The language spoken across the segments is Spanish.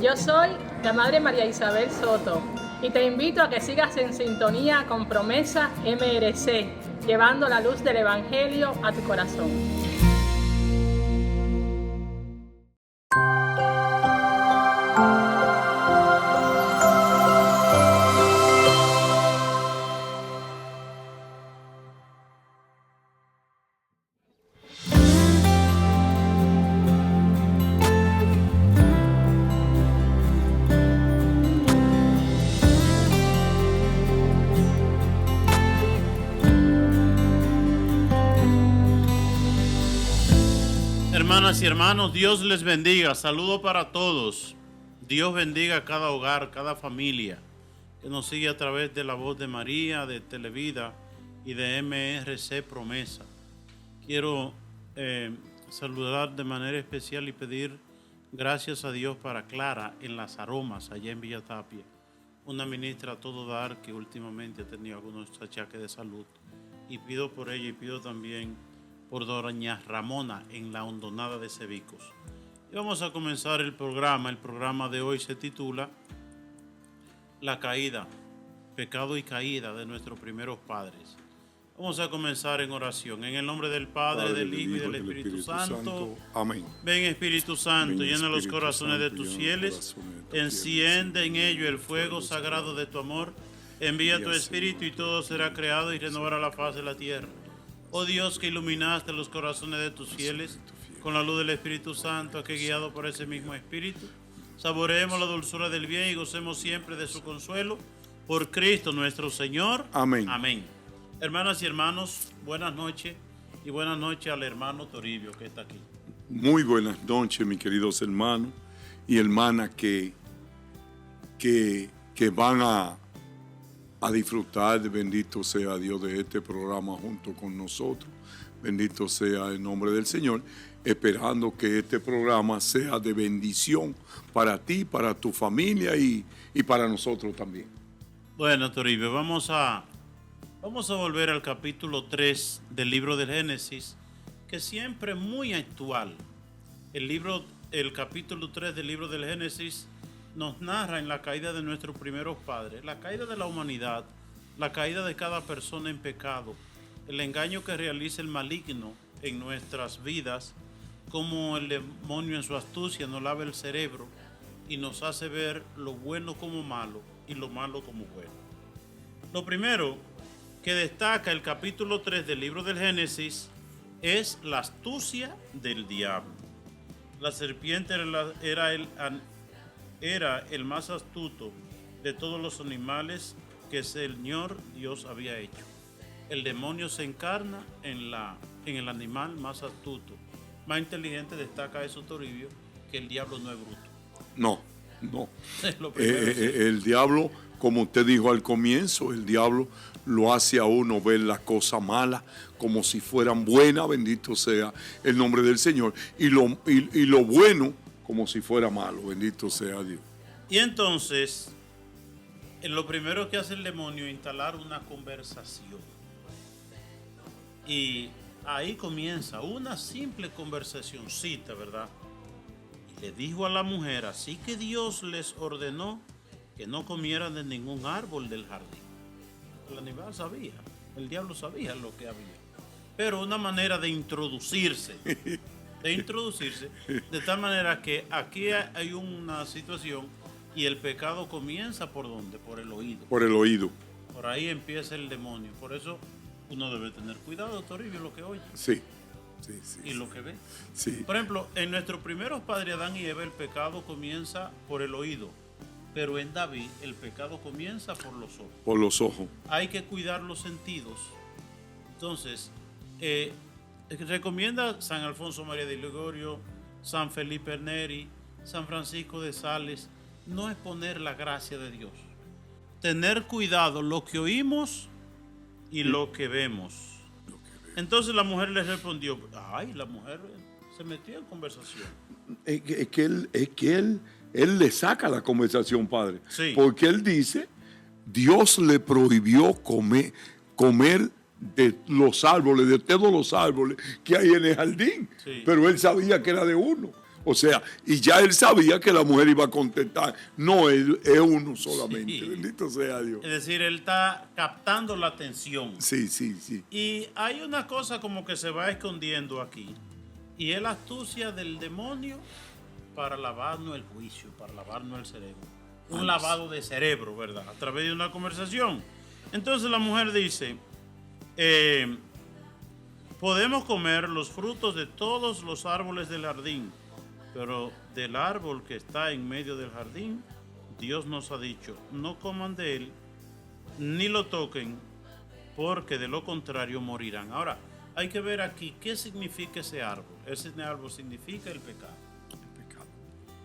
Yo soy la Madre María Isabel Soto y te invito a que sigas en sintonía con Promesa MRC, llevando la luz del Evangelio a tu corazón. Hermanas y hermanos, Dios les bendiga. Saludo para todos. Dios bendiga a cada hogar, cada familia que nos sigue a través de la voz de María, de Televida y de MRC Promesa. Quiero saludar de manera especial y pedir gracias a Dios para Clara en Las Aromas, allá en Villa Tapia, una ministra a todo dar que últimamente ha tenido algunos achaques de salud. Y pido por ella y pido también por doña Ramona en la Hondonada de Cebicos. Y vamos a comenzar el programa. El programa de hoy se titula La caída, pecado y caída de nuestros primeros padres. Vamos a comenzar en oración. En el nombre del Padre, del Hijo y del Espíritu Santo. Amén. Ven, Espíritu Santo, Ven, llena los Espíritu corazones de Santo, tus llena fieles, los corazones de tus enciende fieles, en ellos el fuego sagrado de tu amor. Envía tu Espíritu y todo será creado y renovará la faz de la tierra. Oh Dios, que iluminaste los corazones de tus fieles con la luz del Espíritu Santo, que guiado por ese mismo Espíritu, saboreemos la dulzura del bien y gocemos siempre de su consuelo. Por Cristo nuestro Señor. Amén. Amén. Hermanas y hermanos, buenas noches y buenas noches al hermano Toribio que está aquí. Muy buenas noches, mis queridos hermanos y hermanas que van a disfrutar de bendito sea Dios de este programa junto con nosotros. Bendito sea el nombre del Señor, esperando que este programa sea de bendición para ti, para tu familia y para nosotros también. Bueno, Toribio, vamos a volver al capítulo 3 del libro del Génesis, que siempre es muy actual. El capítulo 3 del libro del Génesis nos narra en la caída de nuestros primeros padres, la caída de la humanidad, la caída de cada persona en pecado, el engaño que realiza el maligno en nuestras vidas, como el demonio en su astucia nos lava el cerebro y nos hace ver lo bueno como malo y lo malo como bueno. Lo primero que destaca el capítulo 3 del libro del Génesis es la astucia del diablo. La serpiente era el más astuto de todos los animales que el Señor Dios había hecho. El demonio se encarna en el animal más astuto, más inteligente. Destaca eso, Toribio, que el diablo no es bruto. No. Es lo primero, sí. El diablo, como usted dijo al comienzo, el diablo lo hace a uno ver las cosas malas como si fueran buenas, bendito sea el nombre del Señor, y lo bueno como si fuera malo, bendito sea Dios. Y entonces, lo primero que hace el demonio es instalar una conversación. Y ahí comienza una simple conversacioncita, ¿verdad? Y le dijo a la mujer, así que Dios les ordenó que no comieran de ningún árbol del jardín. El animal sabía, el diablo sabía lo que había. Pero una manera de introducirse, de tal manera que aquí hay una situación y el pecado comienza ¿por dónde? Por el oído. Por el oído. Por ahí empieza el demonio. Por eso uno debe tener cuidado, Toribio, lo que oye. Sí. Y lo que ve. Sí. Por ejemplo, en nuestros primeros padres Adán y Eva el pecado comienza por el oído. Pero en David el pecado comienza por los ojos. Por los ojos. Hay que cuidar los sentidos. Entonces, recomienda San Alfonso María de Ligorio, San Felipe Neri, San Francisco de Sales, no exponer la gracia de Dios. Tener cuidado lo que oímos y lo que vemos. Entonces la mujer le respondió, la mujer se metió en conversación. Es que él le saca la conversación, padre. Sí. Porque él dice, Dios le prohibió comer de los árboles, de todos los árboles que hay en el jardín. Sí. Pero él sabía que era de uno. O sea, y ya él sabía que la mujer iba a contestar, no, él es uno solamente, Sí. bendito sea Dios. Es decir, él está captando la atención. Sí, sí, sí. Y hay una cosa como que se va escondiendo aquí. Y es la astucia del demonio para lavarnos el juicio, para lavarnos el cerebro. Un lavado de cerebro, ¿verdad? A través de una conversación. Entonces la mujer dice, podemos comer los frutos de todos los árboles del jardín, pero del árbol que está en medio del jardín, Dios nos ha dicho, no coman de él, ni lo toquen, porque de lo contrario morirán. Ahora, hay que ver aquí qué significa ese árbol. Ese árbol significa el pecado.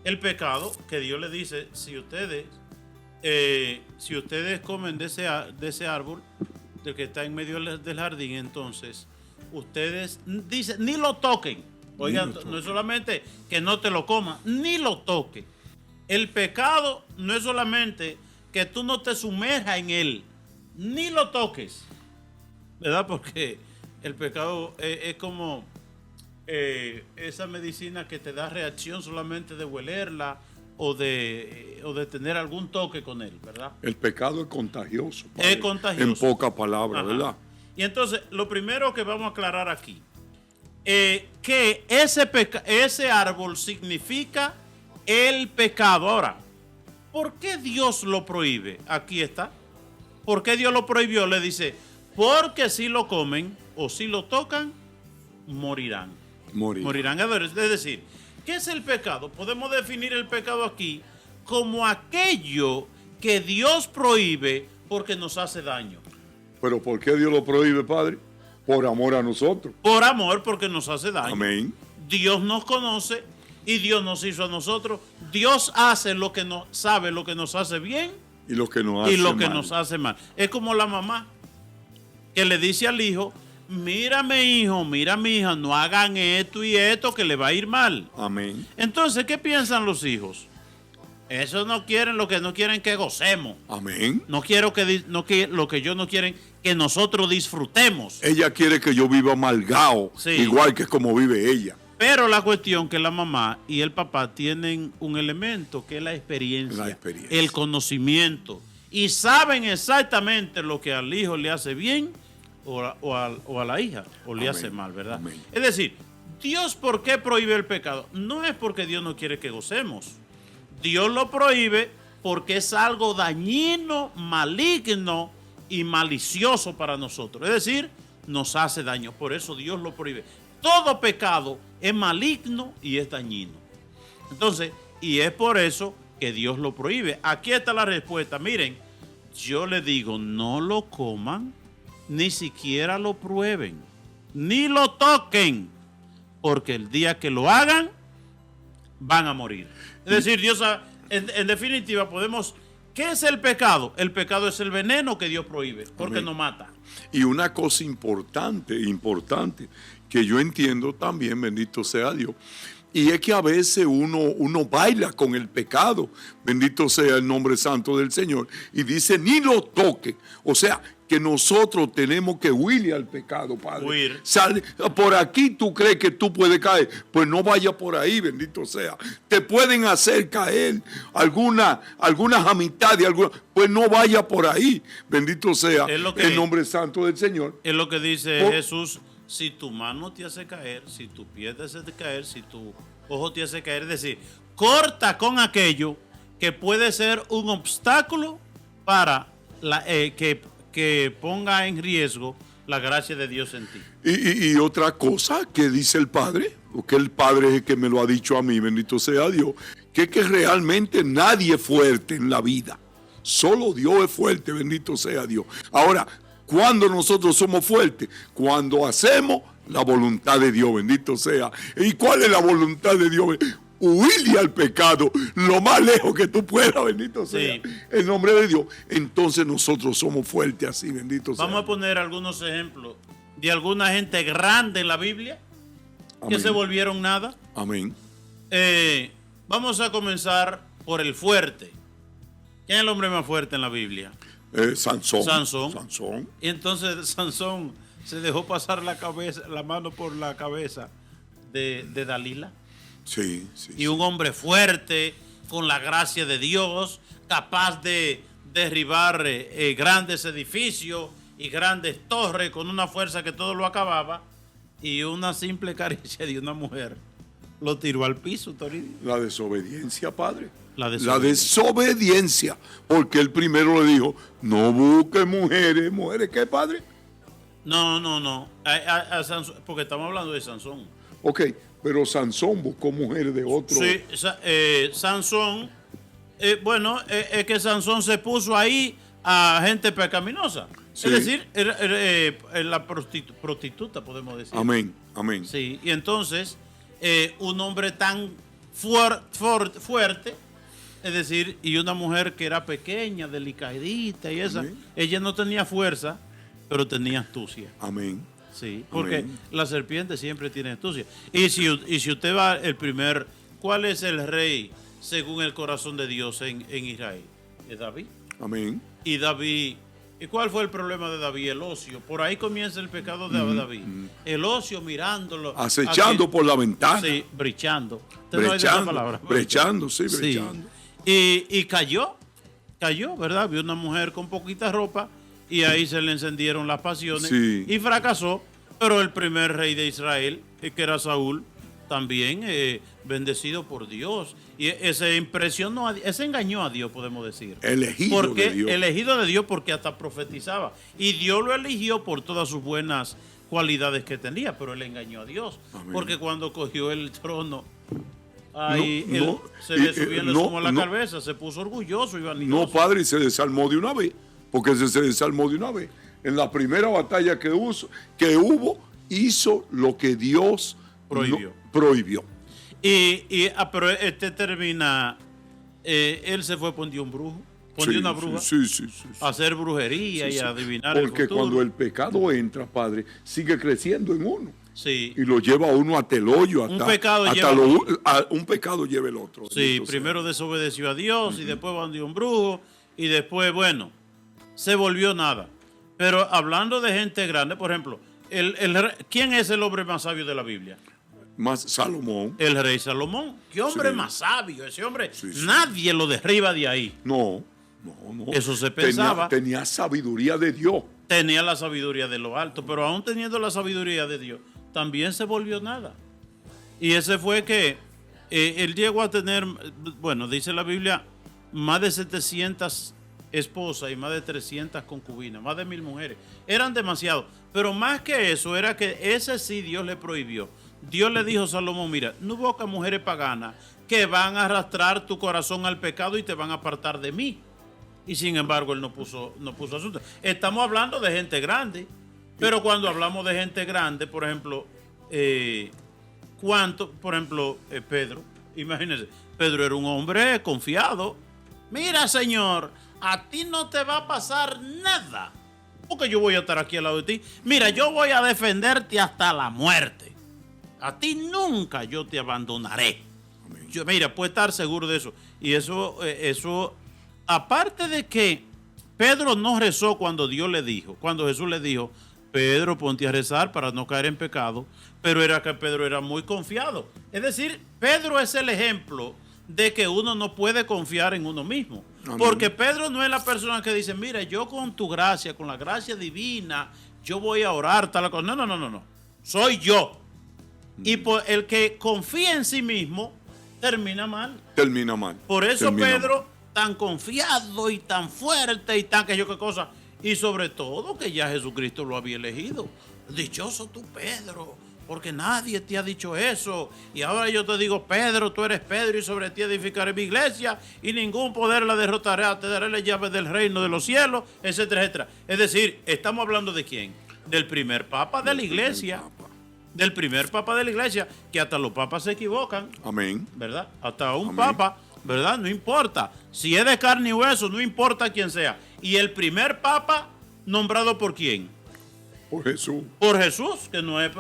El pecado que Dios le dice, si ustedes comen de ese árbol, del que está en medio del jardín, entonces ustedes, dice, ni lo toquen. Oigan, no es solamente que no te lo comas, ni lo toques. El pecado no es solamente que tú no te sumerjas en él, ni lo toques, ¿verdad? Porque el pecado es como esa medicina que te da reacción solamente de huelerla o de tener algún toque con él, ¿verdad? El pecado es contagioso. Padre, Es contagioso. En pocas palabras, Ajá. ¿verdad? Y entonces, lo primero que vamos a aclarar aquí, que ese árbol significa el pecado. Ahora, ¿por qué Dios lo prohíbe? Aquí está. ¿Por qué Dios lo prohibió? Le dice, porque si lo comen o si lo tocan, morirán. Morirán. Es decir, ¿qué es el pecado? Podemos definir el pecado aquí como aquello que Dios prohíbe porque nos hace daño. Pero ¿por qué Dios lo prohíbe, Padre? Por amor a nosotros. Por amor, porque nos hace daño. Amén. Dios nos conoce y Dios nos hizo a nosotros. Dios hace lo que nos sabe, lo que nos hace bien Y lo que nos hace y lo que mal. nos hace mal. Es como la mamá que le dice al hijo, mira mi hijo, mira mi hija, no hagan esto y esto que le va a ir mal. Amén. Entonces, ¿qué piensan los hijos? Eso no quieren, lo que no quieren que gocemos. Amén. No quiero que lo que ellos no quieren que nosotros disfrutemos. Ella quiere que yo viva amargado, Sí. igual que como vive ella. Pero la cuestión que la mamá y el papá tienen un elemento que es la experiencia, el conocimiento, y saben exactamente lo que al hijo le hace bien o a la hija o le Amén. hace mal, ¿verdad? Amén. Es decir, Dios, ¿por qué prohíbe el pecado? No es porque Dios no quiere que gocemos. Dios lo prohíbe porque es algo dañino, maligno y malicioso para nosotros. Es decir, nos hace daño. Por eso Dios lo prohíbe. Todo pecado es maligno y es dañino. Entonces, y es por eso que Dios lo prohíbe. Aquí está la respuesta. Miren, yo le digo, no lo coman, ni siquiera lo prueben, ni lo toquen, porque el día que lo hagan, van a morir. Es decir, Dios, en definitiva, podemos... ¿Qué es el pecado? El pecado es el veneno que Dios prohíbe, porque Amén. nos mata. Y una cosa importante, que yo entiendo también, bendito sea Dios, y es que a veces uno baila con el pecado, bendito sea el nombre santo del Señor, y dice, ni lo toque. O sea, que nosotros tenemos que huirle al pecado, Padre. Huir. Sale, por aquí tú crees que tú puedes caer, pues no vaya por ahí, bendito sea. Te pueden hacer caer algunas amistades, pues no vaya por ahí, bendito sea el nombre santo del Señor. Es lo que dice Jesús, si tu mano te hace caer, si tu pie te hace caer, si tu ojo te hace caer, es decir, corta con aquello que puede ser un obstáculo para que ponga en riesgo la gracia de Dios en ti. Y otra cosa que dice el Padre, porque el Padre es el que me lo ha dicho a mí, bendito sea Dios, que realmente nadie es fuerte en la vida. Solo Dios es fuerte, bendito sea Dios. Ahora, ¿cuándo nosotros somos fuertes? Cuando hacemos la voluntad de Dios, bendito sea. ¿Y cuál es la voluntad de Dios? Huirle al pecado lo más lejos que tú puedas, bendito sea. Sí. En nombre de Dios. Entonces nosotros somos fuertes así, bendito sea. Vamos a poner algunos ejemplos de alguna gente grande en la Biblia que Amén. se volvieron nada. Amén. Vamos a comenzar por el fuerte. ¿Quién es el hombre más fuerte en la Biblia? Sansón. Sansón. Y entonces Sansón se dejó pasar la mano por la cabeza de Dalila. Sí, sí. Y un hombre fuerte, con la gracia de Dios, capaz de derribar grandes edificios y grandes torres con una fuerza que todo lo acababa. Y una simple caricia de una mujer lo tiró al piso, Toribio. La desobediencia, padre. La La desobediencia. Porque él primero le dijo, no busque mujeres. ¿Mujeres qué, padre? No. A Sansón, porque estamos hablando de Sansón. Ok, pero Sansón buscó mujeres de otro. Sí, Sansón, es que Sansón se puso ahí a gente pecaminosa. Sí. Es decir, la prostituta, podemos decir. Amén, amén. Sí, y entonces, un hombre tan fuerte, es decir, y una mujer que era pequeña, delicadita y esa, Amén. ella no tenía fuerza, pero tenía astucia. Amén. Sí, porque Amén. la serpiente siempre tiene astucia. Y si usted va ¿cuál es el rey según el corazón de Dios en Israel? Es David. Amén. Y David, ¿y cuál fue el problema de David? El ocio. Por ahí comienza el pecado de David. El ocio mirándolo. Acechando por la ventana. Sí, brichando. Usted no oye esa palabra. Brechando, sí, Sí. brechando. Y cayó, ¿verdad? Vio una mujer con poquita ropa y ahí se le encendieron las pasiones Sí. y fracasó. Pero el primer rey de Israel, que era Saúl, también bendecido por Dios. Y ese engañó a Dios, podemos decir. Elegido de Dios. Elegido de Dios porque hasta profetizaba. Y Dios lo eligió por todas sus buenas cualidades que tenía, pero él engañó a Dios. Amén. Porque cuando cogió el trono, ahí No, se le subió el no, humo a la no. cabeza, se puso orgulloso y vanidoso. No, padre, y se desarmó de una vez. Porque se desarmó de una vez. En la primera batalla que hubo, hizo lo que Dios prohibió. Pero termina, él se fue, pondió un brujo, una bruja, Sí. a hacer brujería y a adivinar Porque el futuro. cuando el pecado entra, padre, sigue creciendo en uno. Sí, Y lo lleva a uno hasta el hoyo. Un pecado un pecado lleva el otro. sí, Bendito primero desobedeció a Dios y después bandió un brujo y después, se volvió nada. Pero hablando de gente grande, por ejemplo, ¿quién es el hombre más sabio de la Biblia? Más Salomón. El rey Salomón. ¿Qué hombre Sí. más sabio? Ese hombre, Sí. nadie lo derriba de ahí. No. Eso se pensaba. Tenía sabiduría de Dios. Tenía la sabiduría de lo alto, pero aún teniendo la sabiduría de Dios, también se volvió nada. Y ese fue que él llegó a tener, dice la Biblia, más de 700 esposas y más de 300 concubinas, más de 1000 mujeres. Eran demasiados. Pero más que eso, era que ese sí Dios le prohibió. Dios le dijo a Salomón, mira, no busques mujeres paganas que van a arrastrar tu corazón al pecado y te van a apartar de mí. Y sin embargo, él no puso asunto. Estamos hablando de gente grande, pero cuando hablamos de gente grande, por ejemplo, Pedro, imagínense, Pedro era un hombre confiado. Mira, Señor, a ti no te va a pasar nada, porque yo voy a estar aquí al lado de ti. Mira, yo voy a defenderte hasta la muerte. A ti nunca yo te abandonaré. Mira, puede estar seguro de eso. Y eso, aparte de que Pedro no rezó cuando Jesús le dijo, Pedro, ponte a rezar para no caer en pecado, pero era que Pedro era muy confiado. Es decir, Pedro es el ejemplo de que uno no puede confiar en uno mismo. Amén. Porque Pedro no es la persona que dice, mira, yo con tu gracia, con la gracia divina, yo voy a orar, tal cosa. No. Soy yo. Y por el que confía en sí mismo, termina mal. Termina mal. Por eso Termina Pedro, mal. tan confiado y tan fuerte y tan que yo qué cosa. Y sobre todo que ya Jesucristo lo había elegido. Dichoso tú, Pedro, porque nadie te ha dicho eso. Y ahora yo te digo, Pedro, tú eres Pedro y sobre ti edificaré mi iglesia y ningún poder la derrotará. Te daré las llaves del reino de los cielos, etcétera, etcétera. Es decir, estamos hablando de quién? Del primer papa de la iglesia. Del primer papa de la iglesia, que hasta los papas se equivocan. Amén. ¿Verdad? Hasta un Amén. papa, ¿verdad? No importa. Si es de carne y hueso, no importa quién sea. Y el primer papa, nombrado por quién? Por Jesús. Por Jesús, que no es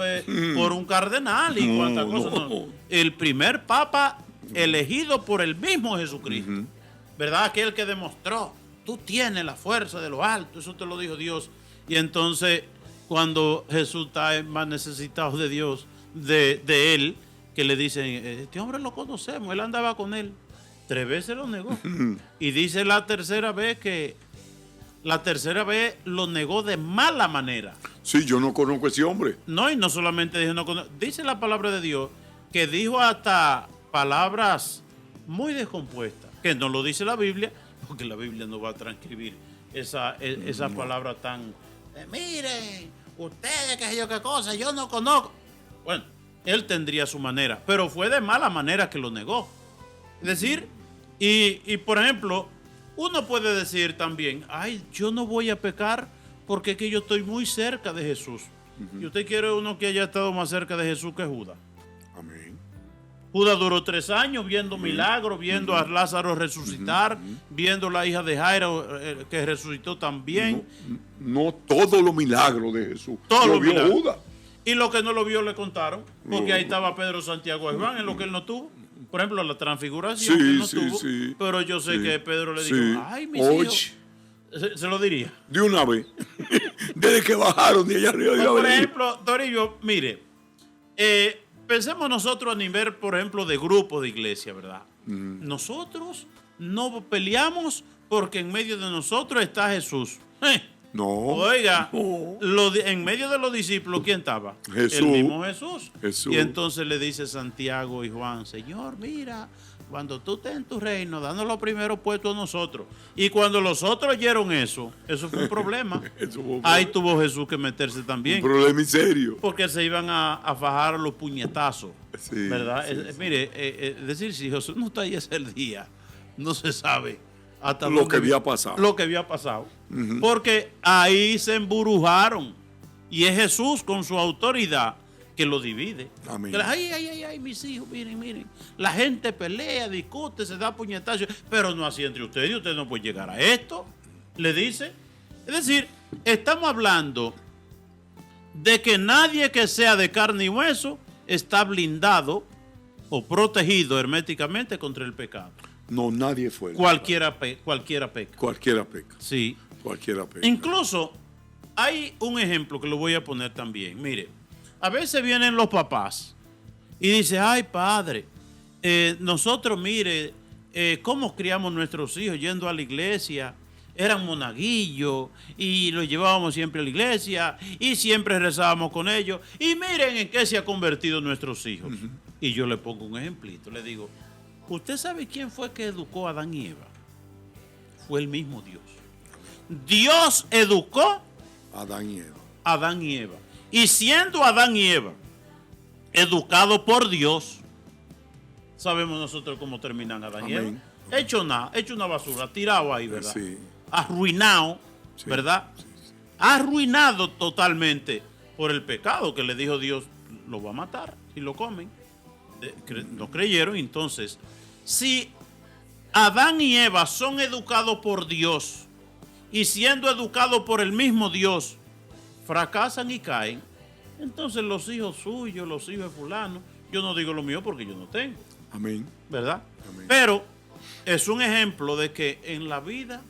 por un cardenal y cuantas cosas. No. El primer papa elegido por el mismo Jesucristo. ¿Verdad? Aquel que demostró, tú tienes la fuerza de lo alto. Eso te lo dijo Dios. Y entonces, cuando Jesús está más necesitado de Dios, de él, que le dicen, este hombre lo conocemos, él andaba con él. 3 veces lo negó. Y dice la tercera vez lo negó de mala manera. Sí, yo no conozco a ese hombre. No, y no solamente dijo no conozco, dice la palabra de Dios que dijo hasta palabras muy descompuestas, que no lo dice la Biblia, porque la Biblia no va a transcribir esa palabra tan, miren, ustedes qué sé yo qué cosa, yo no conozco. Bueno, él tendría su manera, pero fue de mala manera que lo negó. Es decir, y por ejemplo, uno puede decir también, ay, yo no voy a pecar porque es que yo estoy muy cerca de Jesús. Y usted quiere uno que haya estado más cerca de Jesús que Judas. Amén. Judas duró 3 años viendo milagros, viendo a Lázaro resucitar, viendo la hija de Jairo que resucitó también. No todos los milagros de Jesús. Todos Lo los vio milagros. Judas. Y lo que no lo vio le contaron, porque ahí estaba Pedro, Santiago y Juan en lo que él no tuvo. Por ejemplo, la transfiguración que él no tuvo. Sí. Pero yo sé que Pedro le dijo, ay, mis Oye, hijos. Se lo diría. de una vez. Desde que bajaron de allá arriba. De Por ejemplo, Toribio, mire, pensemos nosotros a nivel, por ejemplo, de grupo de iglesia, ¿verdad? Nosotros no peleamos porque en medio de nosotros está Jesús. No. Oiga, no. En medio de los discípulos, ¿quién estaba? Jesús. El mismo Jesús. Jesús. Y entonces le dice Santiago y Juan, Señor, mira, cuando tú estés en tu reino, danos los primeros puestos a nosotros. Y cuando los otros oyeron eso fue un problema. Ahí tuvo Jesús que meterse también. Un problema serio. Porque se iban a fajar los puñetazos. Sí, ¿verdad? sí, mire, es decir, si Jesús no está ahí ese día, no se sabe hasta Lo que había pasado. Lo que había pasado. Porque ahí se emburujaron. Y es Jesús con su autoridad que lo divide. Amén. Que ay, mis hijos, miren. La gente pelea, discute, se da puñetazos, pero no así entre ustedes. Y usted no puede llegar a esto. Le dice. Es decir, estamos hablando de que nadie que sea de carne y hueso está blindado o protegido herméticamente contra el pecado. No, nadie fue. Cualquiera peca. Cualquiera peca. Sí. Cualquiera peca. Incluso hay un ejemplo que lo voy a poner también. Mire, a veces vienen los papás y dicen, ay padre, nosotros mire, cómo criamos nuestros hijos yendo a la iglesia. Eran monaguillos y los llevábamos siempre a la iglesia y siempre rezábamos con ellos. Y miren en qué se han convertido nuestros hijos. Y yo le pongo un ejemplito, le digo, ¿usted sabe quién fue que educó a Adán y Eva? Fue el mismo Dios. Dios educó a Adán y Eva. Adán y Eva. Y siendo Adán y Eva educados por Dios, sabemos nosotros cómo terminan Adán y Eva. Hecho una basura, tirado ahí, ¿verdad? Sí. Arruinado, Sí. ¿verdad? Sí. Arruinado totalmente por el pecado que le dijo Dios, lo va a matar y lo comen. No creyeron, entonces, si Adán y Eva son educados por Dios y siendo educados por el mismo Dios, fracasan y caen, entonces los hijos suyos, los hijos de fulano, yo no digo lo mío porque yo no tengo. Amén. ¿Verdad? Amén. Pero es un ejemplo de que en la vida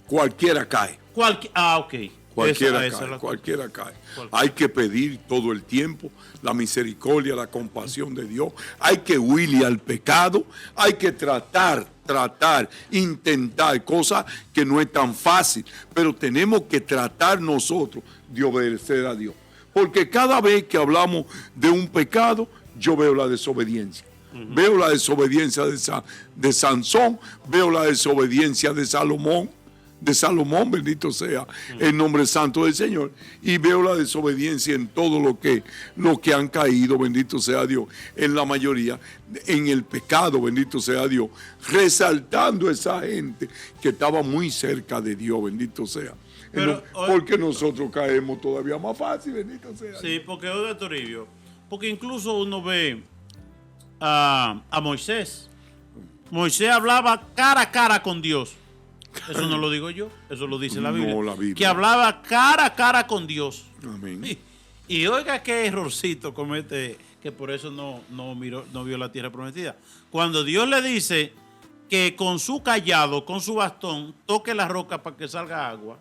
Cualquiera cae. ok. Cualquiera cae. Hay que pedir todo el tiempo la misericordia, la compasión de Dios. Hay que huirle al pecado. Hay que tratar, intentar, cosas que no es tan fácil. Pero tenemos que tratar nosotros de obedecer a Dios. Porque cada vez que hablamos de un pecado, yo veo la desobediencia. Veo la desobediencia de Sansón, veo la desobediencia de Salomón, bendito sea el nombre santo del Señor, y veo la desobediencia en todo lo que han caído, bendito sea Dios, en la mayoría, en el pecado, bendito sea Dios, resaltando esa gente que estaba muy cerca de Dios, bendito sea. Pero, porque nosotros caemos todavía más fácil, bendito sea Dios. Sí, porque oiga, Toribio, porque incluso uno ve a Moisés. Moisés hablaba cara a cara con Dios. Eso no lo digo yo, eso lo dice la Biblia. No, la Biblia. Que hablaba cara a cara con Dios. Amén. Y oiga qué errorcito comete, que por eso no vio la tierra prometida. Cuando Dios le dice que con su cayado, con su bastón, toque la roca para que salga agua,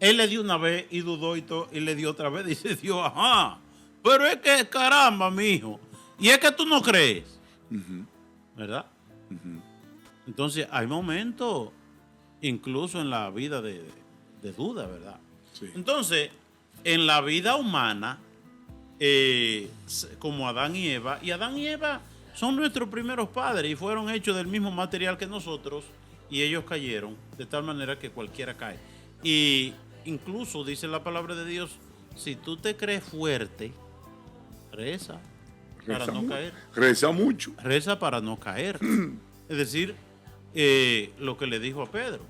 él le dio una vez y dudó y le dio otra vez. Dice Dios, ajá, pero es que caramba, mi hijo, Y es que tú no crees, ¿verdad? Entonces hay momentos, incluso en la vida de duda, ¿verdad? Sí. Entonces, en la vida humana, como Adán y Eva son nuestros primeros padres y fueron hechos del mismo material que nosotros, y ellos cayeron de tal manera que cualquiera cae. Y incluso dice la palabra de Dios, si tú te crees fuerte, reza para no caer. Reza mucho. Reza para no caer. Es decir, lo que le dijo a Pedro.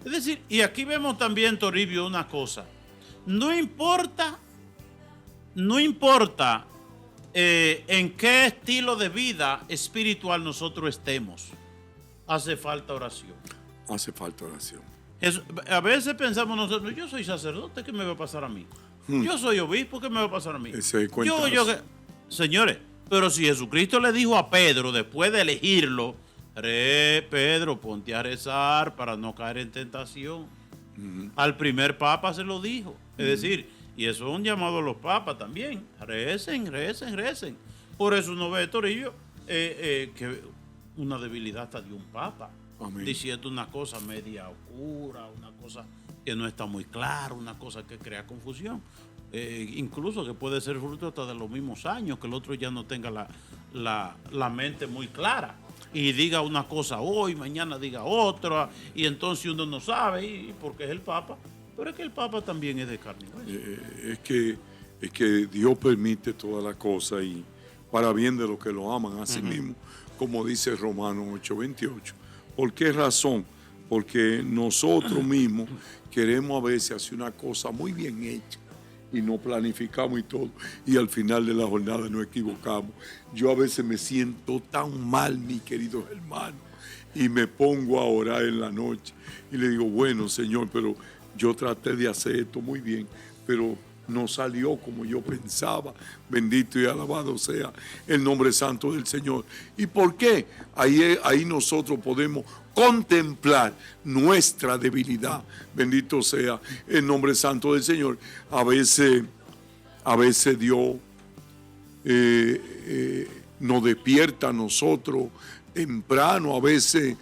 Es decir, y aquí vemos también, Toribio, una cosa. No importa en qué estilo de vida espiritual nosotros estemos, hace falta oración. Hace falta oración. A veces pensamos nosotros, yo soy sacerdote, ¿qué me va a pasar a mí? Yo soy obispo, ¿qué me va a pasar a mí? Señores, pero si Jesucristo le dijo a Pedro, después de elegirlo, Pedro, ponte a rezar para no caer en tentación. Al primer papa se lo dijo. Es decir, y eso es un llamado a los papas también. Recen. Por eso uno ve, Torillo, que una debilidad hasta de un papa. Amén. Diciendo una cosa media oscura, una cosa que no está muy clara, una cosa que crea confusión. Incluso que puede ser fruto hasta de los mismos años, que el otro ya no tenga la mente muy clara. Y diga una cosa hoy, mañana diga otra, y entonces uno no sabe, y porque es el Papa, pero es que el Papa también es de carne y hueso. Es que Dios permite todas las cosas y para bien de los que lo aman, así mismo, como dice Romanos 8:28. ¿Por qué razón? Porque nosotros mismos queremos a veces hacer una cosa muy bien hecha y no planificamos y todo, y al final de la jornada nos equivocamos. Yo a veces me siento tan mal, mi querido hermano, y me pongo a orar en la noche y le digo, bueno, Señor, pero yo traté de hacer esto muy bien, pero no salió como yo pensaba. Bendito y alabado sea el nombre santo del Señor. ¿Y por qué? Ahí nosotros podemos contemplar nuestra debilidad. Bendito sea el nombre santo del Señor. A veces Dios nos despierta a nosotros temprano, a veces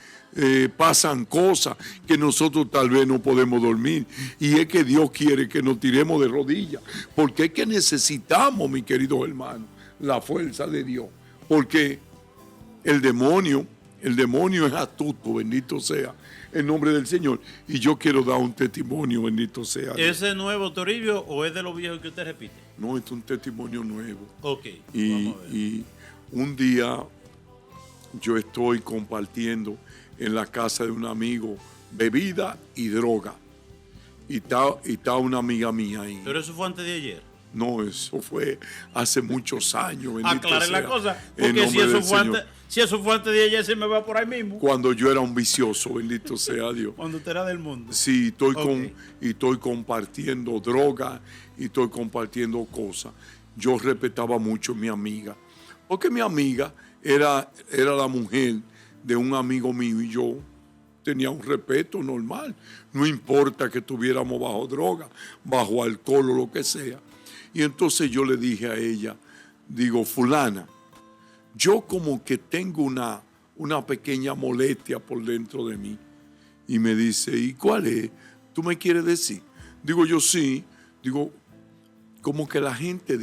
pasan cosas que nosotros tal vez no podemos dormir, y es que Dios quiere que nos tiremos de rodillas, porque es que necesitamos, mi querido hermano, la fuerza de Dios, porque el demonio es astuto, bendito sea el nombre del Señor, y yo quiero dar un testimonio, bendito sea Dios. ¿Ese nuevo, Toribio, o es de los viejos que usted repite? No, es un testimonio nuevo. Ok, y, vamos a ver. Y un día yo estoy compartiendo en la casa de un amigo bebida y droga, y está una amiga mía ahí. Pero eso fue antes de ayer. No, eso fue hace muchos años. Aclare la cosa, porque si eso fue antes de ayer, se me va por ahí mismo. Cuando yo era un vicioso, bendito sea Dios. Cuando usted era del mundo. Sí, estoy compartiendo droga y estoy compartiendo cosas. Yo respetaba mucho a mi amiga, porque mi amiga era la mujer de un amigo mío y yo tenía un respeto normal. No importa que estuviéramos bajo droga, bajo alcohol o lo que sea. Y entonces yo le dije a ella, digo, fulana, yo como que tengo una pequeña molestia por dentro de mí. Y me dice, ¿y cuál es? ¿Tú me quieres decir? Digo yo, sí. Digo, como que la gente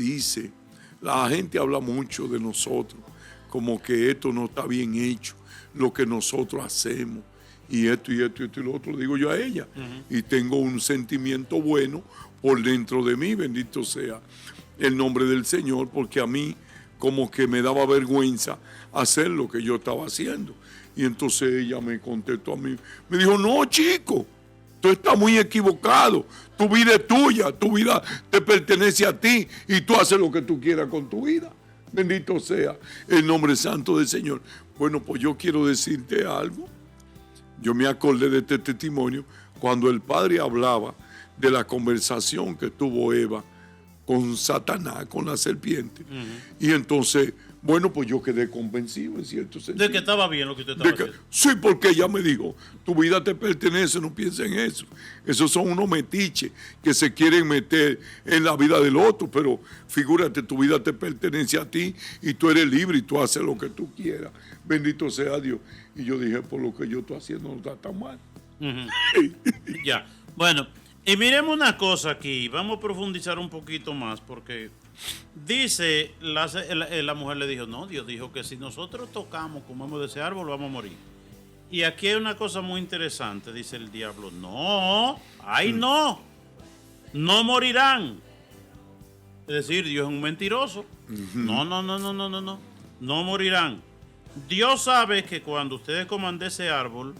habla mucho de nosotros, como que esto no está bien hecho, lo que nosotros hacemos, y esto y lo otro, digo yo a ella. Y tengo un sentimiento bueno por dentro de mí, bendito sea el nombre del Señor, porque a mí como que me daba vergüenza hacer lo que yo estaba haciendo. Y entonces ella me contestó a mí, me dijo, no, chico, tú estás muy equivocado, tu vida es tuya, tu vida te pertenece a ti y tú haces lo que tú quieras con tu vida. Bendito sea el nombre santo del Señor. Bueno, pues yo quiero decirte algo. Yo me acordé de este testimonio cuando el Padre hablaba de la conversación que tuvo Eva con Satanás, con la serpiente. Y entonces Bueno, pues yo quedé convencido en cierto sentido. De que estaba bien lo que usted estaba haciendo. Sí, porque ella me dijo, tu vida te pertenece, no pienses en eso. Esos son unos metiches que se quieren meter en la vida del otro, pero figúrate, tu vida te pertenece a ti y tú eres libre y tú haces lo que tú quieras. Bendito sea Dios. Y yo dije, por lo que yo estoy haciendo no está tan mal. Ya, bueno, y miremos una cosa aquí, vamos a profundizar un poquito más, porque dice, la mujer le dijo, no, Dios dijo que si nosotros tocamos, comemos de ese árbol, vamos a morir. Y aquí hay una cosa muy interesante, dice el diablo, no, ay no morirán. Es decir, Dios es un mentiroso. No morirán. Dios sabe que cuando ustedes coman de ese árbol,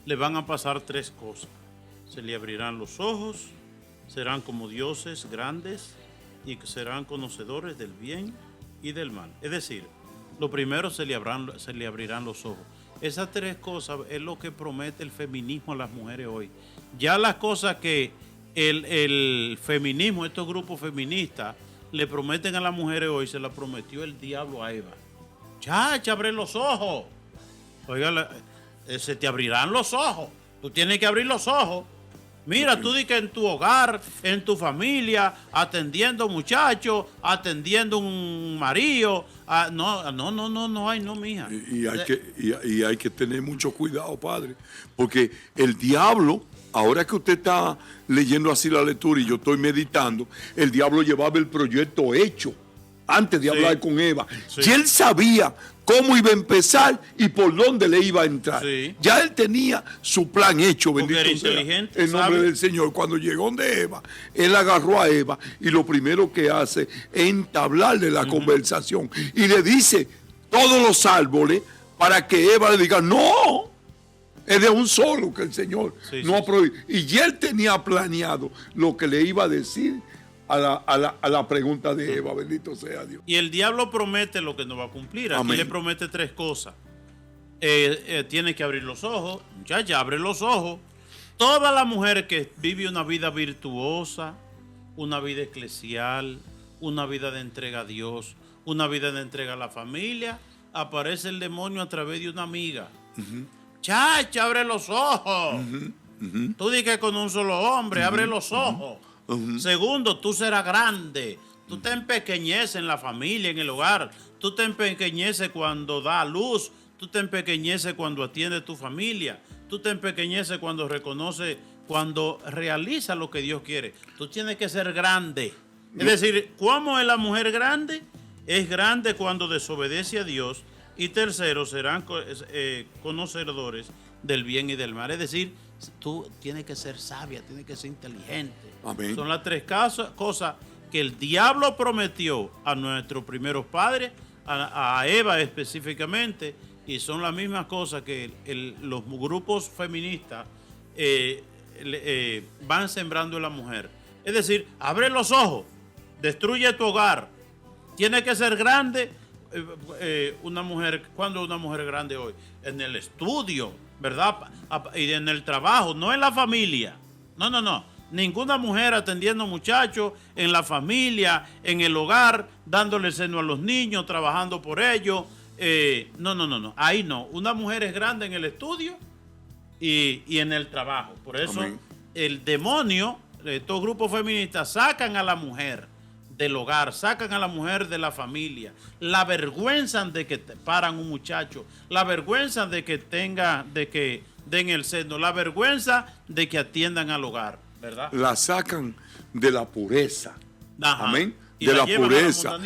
le van a pasar tres cosas. Se le abrirán los ojos, serán como dioses grandes y serán conocedores del bien y del mal. Es decir, lo primero se le abrirán los ojos. Esas tres cosas es lo que promete el feminismo a las mujeres hoy. Ya las cosas que el feminismo, estos grupos feministas, le prometen a las mujeres hoy, se las prometió el diablo a Eva. Chacha, abre los ojos. Oiga, se te abrirán los ojos. Tú tienes que abrir los ojos. Mira, tú di que en tu hogar, en tu familia, atendiendo muchachos, atendiendo un marido. No, mija. Y hay que tener mucho cuidado, padre. Porque el diablo, ahora que usted está leyendo así la lectura y yo estoy meditando, el diablo llevaba el proyecto hecho antes de hablar con Eva. Sí. Y él sabía cómo iba a empezar y por dónde le iba a entrar. Sí. Ya él tenía su plan hecho, bendito sea el nombre del Señor. Cuando llegó donde Eva, él agarró a Eva y lo primero que hace es entablarle la conversación y le dice todos los árboles para que Eva le diga, no, es de un solo que el Señor no ha prohibido. Y ya él tenía planeado lo que le iba a decir a la pregunta de Eva, bendito sea Dios. Y el diablo promete lo que no va a cumplir. Aquí le promete tres cosas. Tiene que abrir los ojos. Ya abre los ojos. Toda la mujer que vive una vida virtuosa, una vida eclesial, una vida de entrega a Dios, una vida de entrega a la familia, aparece el demonio a través de una amiga. Chacha, abre los ojos. Tú di que con un solo hombre, abre los ojos. Segundo, tú serás grande. Tú te empequeñeces en la familia, en el hogar. Tú te empequeñeces cuando da luz. Tú te empequeñeces cuando atiende tu familia. Tú te empequeñeces cuando reconoce, cuando realiza lo que Dios quiere. Tú tienes que ser grande. Es decir, ¿cómo es la mujer grande? Es grande cuando desobedece a Dios. Y tercero, serán conocedores del bien y del mal. Es decir, tú tienes que ser sabia, tienes que ser inteligente. Amén. Son las tres cosas que el diablo prometió a nuestros primeros padres, a Eva específicamente, y son las mismas cosas que los grupos feministas van sembrando en la mujer. Es decir, abre los ojos, destruye tu hogar, tiene que ser grande. Una mujer, ¿cuándo una mujer grande hoy? En el estudio, ¿verdad? Y en el trabajo, no en la familia. No. Ninguna mujer atendiendo muchachos en la familia, en el hogar, dándole seno a los niños, trabajando por ellos. No. Ahí no. Una mujer es grande en el estudio y en el trabajo. Por eso el demonio, estos grupos feministas sacan a la mujer del hogar, sacan a la mujer de la familia, la avergüenzan de que paran un muchacho, la vergüenza de que den el seno, la vergüenza de que atiendan al hogar, ¿verdad? La sacan de la pureza. Amén. Y de la pureza,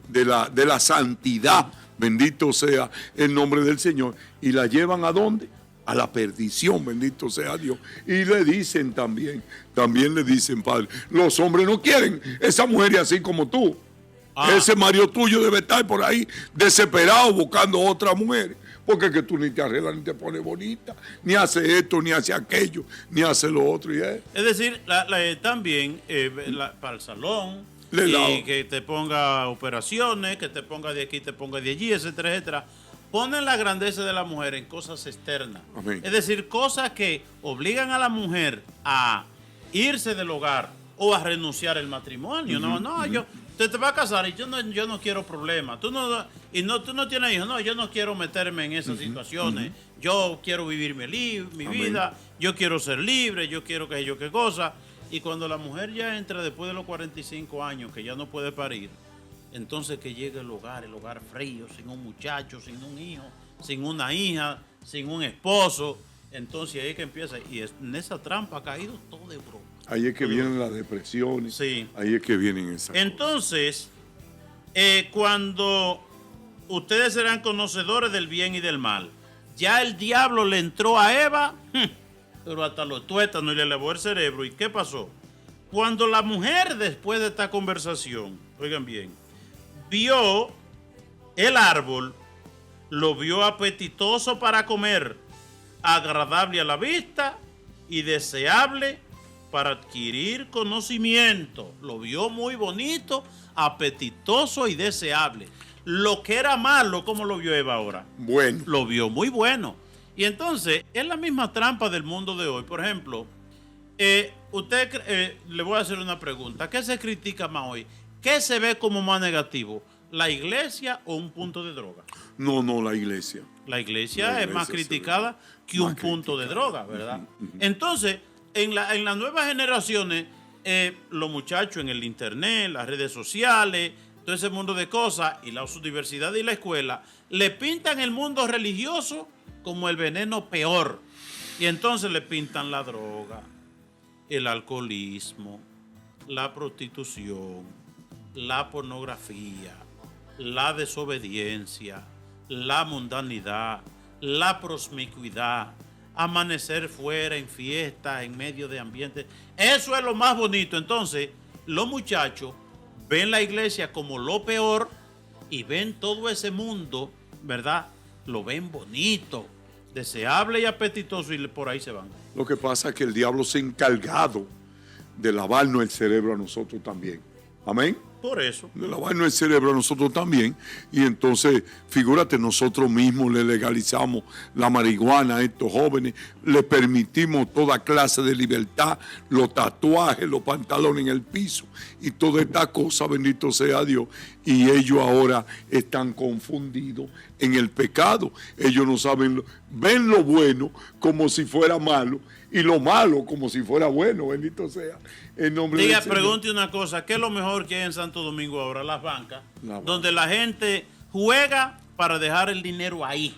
de la santidad, bendito sea el nombre del Señor, y la llevan ¿a dónde? A la perdición, bendito sea Dios. Y le dicen también le dicen, padre, los hombres no quieren esa mujer así como tú. Ese marido tuyo debe estar por ahí desesperado buscando otra mujer, porque es que tú ni te arreglas, ni te pones bonita, ni hace esto, ni hace aquello, ni hace lo otro. Es decir, también para el salón, y que te ponga operaciones, que te ponga de aquí, te ponga de allí, etcétera, etcétera. Ponen la grandeza de la mujer en cosas externas. Amén. Es decir, cosas que obligan a la mujer a irse del hogar o a renunciar al matrimonio. Yo usted te va a casar y yo no quiero problemas. Tú no tienes hijos. No, yo no quiero meterme en esas situaciones. Yo quiero vivir mi vida. Yo quiero ser libre. Yo quiero que yo qué cosa. Y cuando la mujer ya entra después de los 45 años, que ya no puede parir, entonces que llegue el hogar frío, sin un muchacho, sin un hijo, sin una hija, sin un esposo. Entonces ahí es que empieza. Y en esa trampa ha caído todo de broma. Ahí es que vienen las depresiones. Sí. Ahí es que vienen esas Entonces, cuando ustedes serán conocedores del bien y del mal, ya el diablo le entró a Eva, pero hasta los tuétanos y le elevó el cerebro. ¿Y qué pasó? Cuando la mujer, después de esta conversación, oigan bien, vio el árbol, lo vio apetitoso para comer, agradable a la vista y deseable para adquirir conocimiento. Lo vio muy bonito, apetitoso y deseable. Lo que era malo, ¿cómo lo vio Eva ahora? Bueno. Lo vio muy bueno. Y entonces, es la misma trampa del mundo de hoy. Por ejemplo, le voy a hacer una pregunta. ¿Qué se critica más hoy? ¿Qué se ve como más negativo? ¿La iglesia o un punto de droga? No, la iglesia. La iglesia es más criticada que un punto de droga, ¿verdad? Entonces, en las nuevas generaciones, los muchachos en el internet, las redes sociales, todo ese mundo de cosas, y la universidad y la escuela, le pintan el mundo religioso como el veneno peor. Y entonces le pintan la droga, el alcoholismo, la prostitución, la pornografía, la desobediencia, la mundanidad, la promiscuidad, amanecer fuera en fiesta, en medio de ambiente. Eso es lo más bonito. Entonces, los muchachos ven la iglesia como lo peor y ven todo ese mundo, ¿verdad? Lo ven bonito, deseable y apetitoso, y por ahí se van. Lo que pasa es que el diablo se ha encargado de lavarnos el cerebro a nosotros también. Amén. Por eso. De lavarnos el cerebro a nosotros también. Y entonces, figúrate, nosotros mismos le legalizamos la marihuana a estos jóvenes, le permitimos toda clase de libertad, los tatuajes, los pantalones en el piso y toda esta cosa, bendito sea Dios. Y ellos ahora están confundidos en el pecado. Ellos no saben, ven lo bueno como si fuera malo y lo malo como si fuera bueno, bendito sea el nombre del Señor. Pregunte una cosa, ¿qué es lo mejor que hay en Santo Domingo ahora? Las bancas, donde la gente juega para dejar el dinero ahí.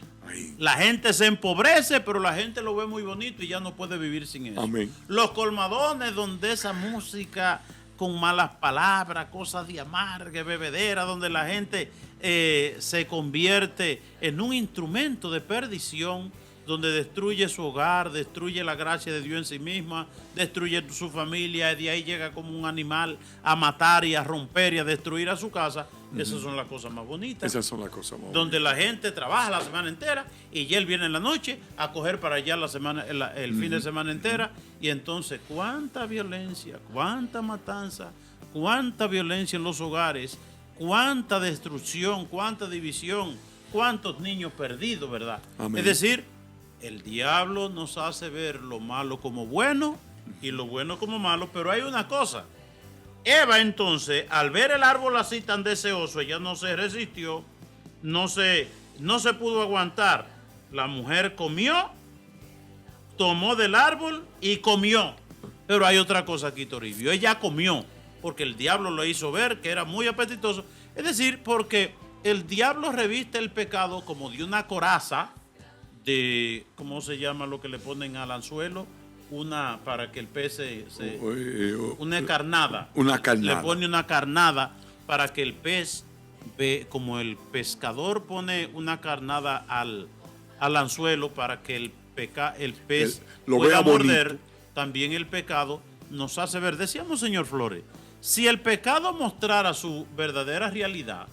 La gente se empobrece, pero la gente lo ve muy bonito y ya no puede vivir sin eso. Amén. Los colmadones, donde esa música con malas palabras, cosas de amarga, bebedera, donde la gente se convierte en un instrumento de perdición, donde destruye su hogar, destruye la gracia de Dios en sí misma, destruye su familia, y de ahí llega como un animal a matar y a romper y a destruir a su casa. Esas son las cosas más bonitas. Esas son las cosas más bonitas. Donde la gente trabaja la semana entera y ya él viene en la noche a coger para allá el fin de semana entera. Y entonces, cuánta violencia, cuánta matanza, cuánta violencia en los hogares, cuánta destrucción, cuánta división, cuántos niños perdidos, ¿verdad? Amén. Es decir, el diablo nos hace ver lo malo como bueno y lo bueno como malo, pero hay una cosa. Eva entonces, al ver el árbol así tan deseoso, ella no se resistió, no se pudo aguantar. La mujer comió, tomó del árbol y comió. Pero hay otra cosa aquí, Toribio. Ella comió porque el diablo le hizo ver que era muy apetitoso. Es decir, porque el diablo reviste el pecado como de una coraza, de, ¿cómo se llama lo que le ponen al anzuelo? Para que el pez una carnada. Una carnada. Le pone una carnada para que el pez, como el pescador pone una carnada al anzuelo para que el pez lo pueda vea morder. bonito. También el pecado nos hace ver. Decíamos, señor Flores, si el pecado mostrara su verdadera realidad,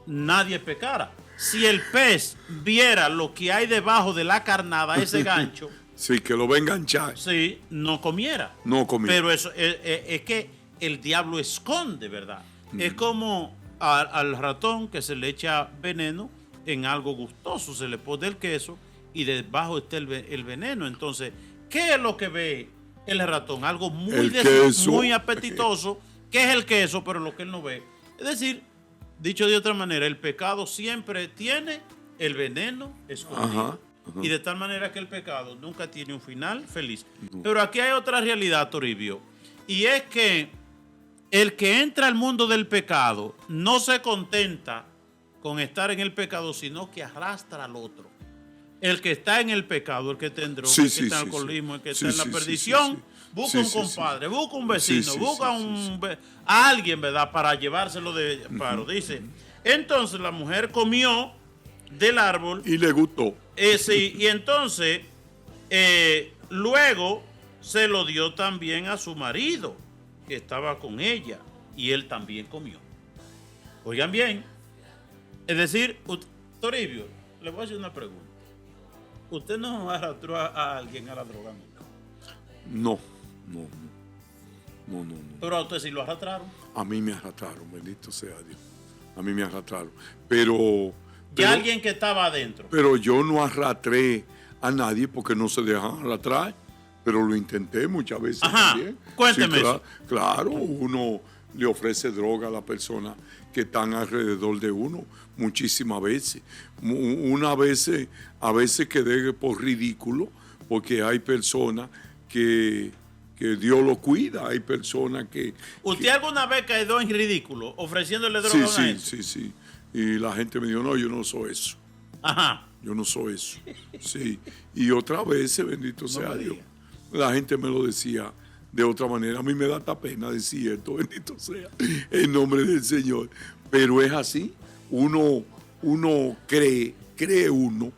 nadie pecara. Si el pez viera lo que hay debajo de la carnada, ese gancho, sí, que lo va a enganchar. sí, no comiera. No comiera. Pero eso es que el diablo esconde, ¿verdad? Es como al ratón que se le echa veneno en algo gustoso, se le pone el queso y debajo está el veneno. Entonces, ¿qué es lo que ve el ratón? Algo muy apetitoso, qué es el queso, pero lo que él no ve. Es decir, dicho de otra manera, el pecado siempre tiene el veneno escondido. Ajá. Y de tal manera que el pecado nunca tiene un final feliz. Pero aquí hay otra realidad, Toribio. Y es que el que entra al mundo del pecado no se contenta con estar en el pecado, sino que arrastra al otro. El que está en el pecado, el que está en droga, el que está en alcoholismo, el que está en la perdición, busca un compadre, busca un vecino, busca a alguien, ¿verdad? Para llevárselo de paro. Dice, entonces la mujer comió del árbol. Y le gustó. Sí, y entonces luego se lo dio también a su marido, que estaba con ella, y él también comió. Oigan bien, es decir, Toribio, le voy a hacer una pregunta. ¿Usted no arrastró a alguien a la droga nunca? No. Pero a usted sí lo arrastraron. A mí me arrastraron, bendito sea Dios. A mí me arrastraron. Pero Alguien que estaba adentro. Pero yo no arrastré a nadie porque no se dejan arrastrar. Pero lo intenté muchas veces. Ajá, también. cuénteme eso. Claro, uno le ofrece droga a la persona que están alrededor de uno muchísimas veces. A veces quedé por ridículo porque hay personas que Dios lo cuida, hay personas que... ¿Usted alguna vez quedó en ridículo ofreciéndole droga a una gente? Sí. Y la gente me dijo, no, yo no soy eso. Ajá. Yo no soy eso. Sí. Y otras veces, bendito sea Dios, la gente me lo decía de otra manera. A mí me da hasta pena decir esto, bendito sea, en nombre del Señor. Pero es así. Uno cree uno,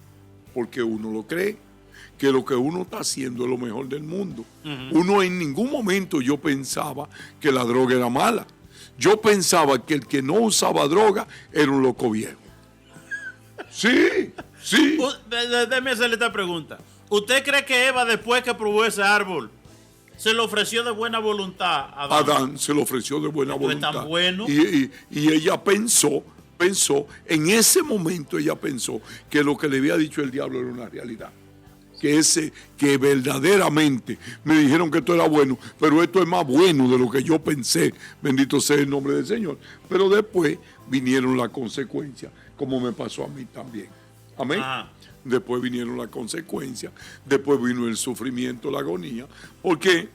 porque uno lo cree, que lo que uno está haciendo es lo mejor del mundo. Uno en ningún momento yo pensaba que la droga era mala. Yo pensaba que el que no usaba droga era un loco viejo. Sí. Déjeme hacerle esta pregunta. ¿Usted cree que Eva, después que probó ese árbol, se lo ofreció de buena voluntad a Adán? Adán se lo ofreció de buena voluntad. Tan bueno. Y ella pensó, en ese momento ella pensó que lo que le había dicho el diablo era una realidad. Que verdaderamente me dijeron que esto era bueno, pero esto es más bueno de lo que yo pensé, bendito sea el nombre del Señor. Pero después vinieron las consecuencias, como me pasó a mí también. Amén. Ajá. Después vinieron las consecuencias, después vino el sufrimiento, la agonía, porque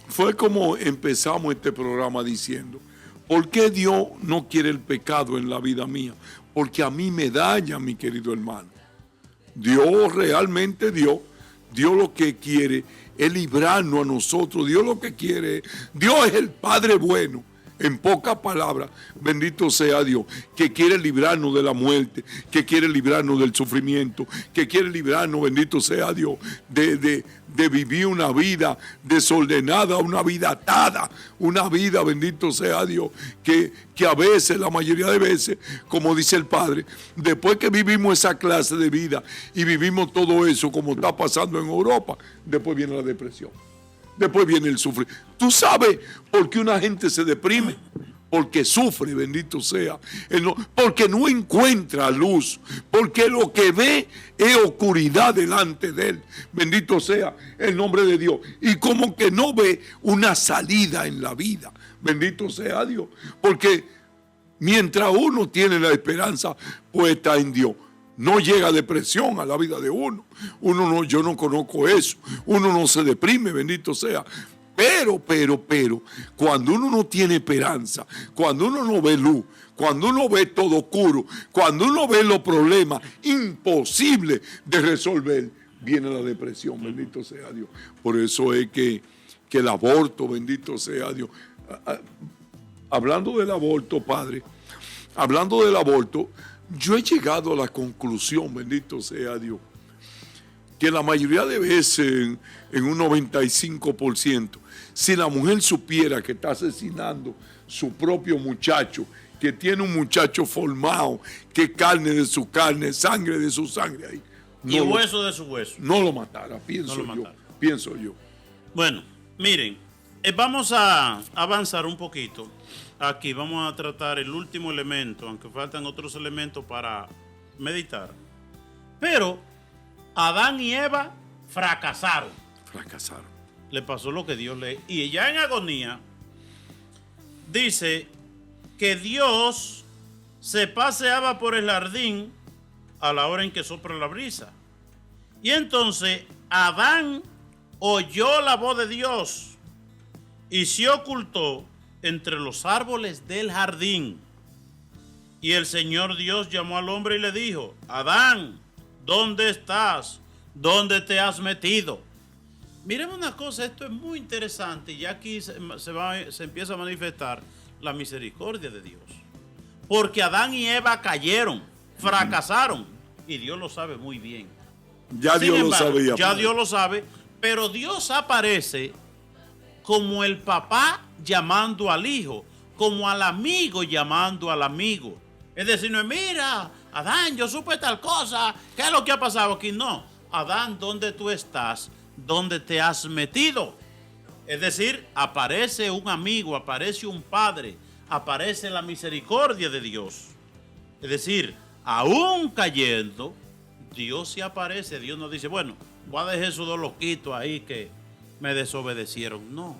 fue como empezamos este programa diciendo, ¿por qué Dios no quiere el pecado en la vida mía? Porque a mí me daña, mi querido hermano. Dios realmente, Dios lo que quiere es librarnos a nosotros. Dios lo que quiere, Dios es el Padre bueno. En pocas palabras, bendito sea Dios, que quiere librarnos de la muerte, que quiere librarnos del sufrimiento, que quiere librarnos, bendito sea Dios, de vivir una vida desordenada, una vida atada, una vida, bendito sea Dios, que a veces, la mayoría de veces, como dice el Padre, después que vivimos esa clase de vida y vivimos todo eso como está pasando en Europa, después viene la depresión. Después viene el sufrir. ¿Tú sabes por qué una gente se deprime? Porque sufre, bendito sea. Porque no encuentra luz. Porque lo que ve es oscuridad delante de él. Bendito sea el nombre de Dios. Y como que no ve una salida en la vida. Bendito sea Dios. Porque mientras uno tiene la esperanza puesta en Dios, no llega depresión a la vida de uno. Yo no conozco eso. Uno no se deprime, bendito sea. Pero, cuando uno no tiene esperanza, cuando uno no ve luz, cuando uno ve todo oscuro, cuando uno ve los problemas imposibles de resolver, viene la depresión, bendito sea Dios. Por eso es que el aborto, bendito sea Dios. Hablando del aborto, Padre, hablando del aborto, yo he llegado a la conclusión, bendito sea Dios, que la mayoría de veces, en un 95%, si la mujer supiera que está asesinando su propio muchacho, que tiene un muchacho formado, que carne de su carne, sangre de su sangre ahí. Y hueso de su hueso. No lo matara, pienso yo. Bueno, miren, vamos a avanzar un poquito. Aquí vamos a tratar el último elemento, aunque faltan otros elementos para meditar. Pero Adán y Eva fracasaron. Le pasó lo que Dios le... Y ya en agonía, dice que Dios se paseaba por el jardín a la hora en que sopla la brisa. Y entonces Adán oyó la voz de Dios y se ocultó entre los árboles del jardín. Y el Señor Dios llamó al hombre y le dijo: Adán, ¿dónde estás? ¿Dónde te has metido? Miren una cosa, esto es muy interesante y aquí se empieza a manifestar la misericordia de Dios. Porque Adán y Eva cayeron, fracasaron, y Dios lo sabe muy bien. Ya Dios lo sabía. Ya Dios lo sabe, pero Dios aparece como el papá llamando al hijo, como al amigo llamando al amigo. Es decir, no es, mira, Adán, yo supe tal cosa, ¿qué es lo que ha pasado aquí? No, Adán, ¿dónde tú estás? ¿Dónde te has metido? Es decir, aparece un amigo, aparece un padre, aparece la misericordia de Dios. Es decir, aún cayendo, Dios se aparece. Dios nos dice, bueno, voy a dejar esos dos loquitos ahí que me desobedecieron. No,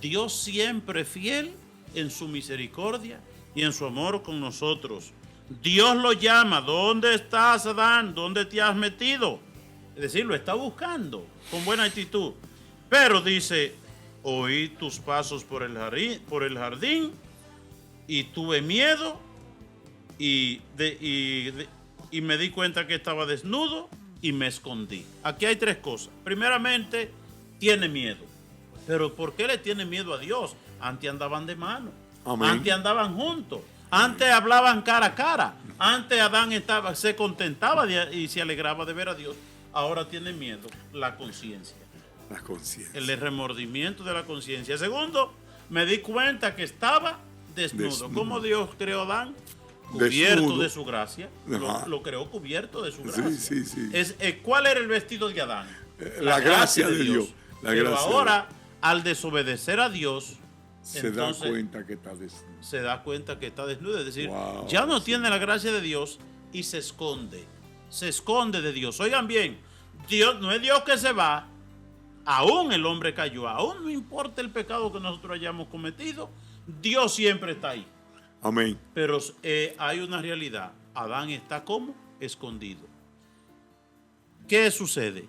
Dios siempre fiel en su misericordia y en su amor con nosotros. Dios lo llama, ¿dónde estás, Adán? ¿Dónde te has metido? Es decir, lo está buscando con buena actitud. Pero dice, oí tus pasos por el jardín y tuve miedo y me di cuenta que estaba desnudo y me escondí. Aquí hay tres cosas. Primeramente, tiene miedo. Pero ¿por qué le tiene miedo a Dios? Antes andaban de mano. Amén. Antes andaban juntos. Antes hablaban cara a cara. Antes Adán se contentaba y se alegraba de ver a Dios. Ahora tiene miedo, la conciencia. La conciencia. El remordimiento de la conciencia. Segundo, me di cuenta que estaba desnudo. ¿Cómo Dios creó a Adán? Cubierto desnudo de su gracia. Lo creó cubierto de su gracia. Sí, sí, sí. ¿Cuál era el vestido de Adán? La gracia de Dios. Pero ahora, al desobedecer a Dios, se da cuenta que está desnudo. Se da cuenta que está desnudo. Es decir, ya no tiene la gracia de Dios y se esconde. Se esconde de Dios. Oigan bien, Dios no es Dios que se va. Aún el hombre cayó. Aún no importa el pecado que nosotros hayamos cometido. Dios siempre está ahí. Amén. Pero hay una realidad. Adán está como escondido. ¿Qué sucede?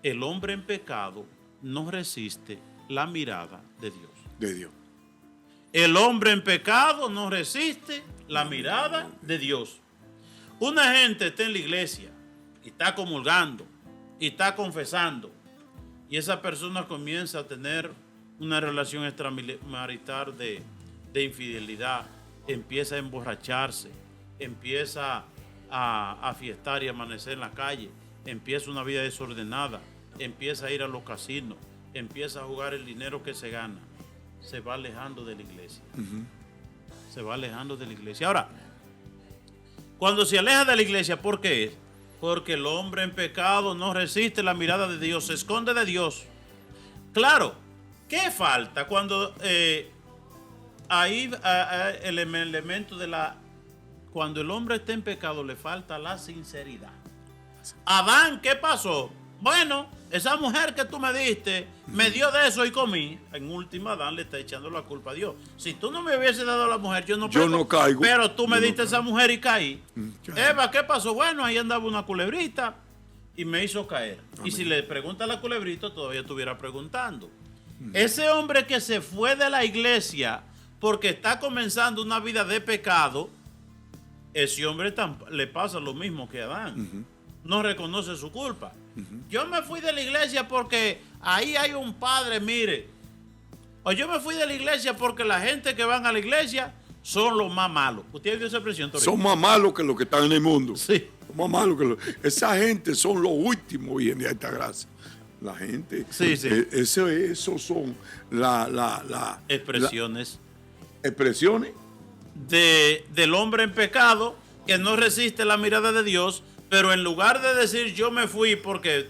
El hombre en pecado no resiste la mirada de Dios. De Dios. El hombre en pecado no resiste la mirada de Dios. Una gente está en la iglesia y está comulgando y está confesando y esa persona comienza a tener una relación extramarital de infidelidad, empieza a emborracharse, empieza a fiestar y amanecer en la calle, empieza una vida desordenada, empieza a ir a los casinos, empieza a jugar el dinero que se gana, se va alejando de la iglesia. Se va alejando de la iglesia. Ahora, cuando se aleja de la iglesia, ¿por qué es? Porque el hombre en pecado no resiste la mirada de Dios, se esconde de Dios. Claro, ¿qué falta cuando ahí el elemento de cuando el hombre está en pecado le falta la sinceridad? Adán, ¿qué pasó? Bueno, esa mujer que tú me diste, me dio de eso y comí. En última, Adán le está echando la culpa a Dios. Si tú no me hubieses dado la mujer, yo no caigo. Pero tú me diste esa mujer y caí. Eva, ¿qué pasó? Bueno, ahí andaba una culebrita y me hizo caer. Amén. Y si le pregunta a la culebrita, todavía estuviera preguntando. Ese hombre que se fue de la iglesia porque está comenzando una vida de pecado, ese hombre le pasa lo mismo que a Adán. No reconoce su culpa. Yo me fui de la iglesia porque ahí hay un padre, mire. O yo me fui de la iglesia porque la gente que van a la iglesia son los más malos. ¿Usted ha visto esa expresión, Torito? Son más malos que los que están en el mundo. Sí. Son más malos que esa gente son los últimos hoy en día, esta gracia. La gente. Sí, sí. Esos son expresiones. Expresiones. Del hombre en pecado que no resiste la mirada de Dios. Pero en lugar de decir yo me fui porque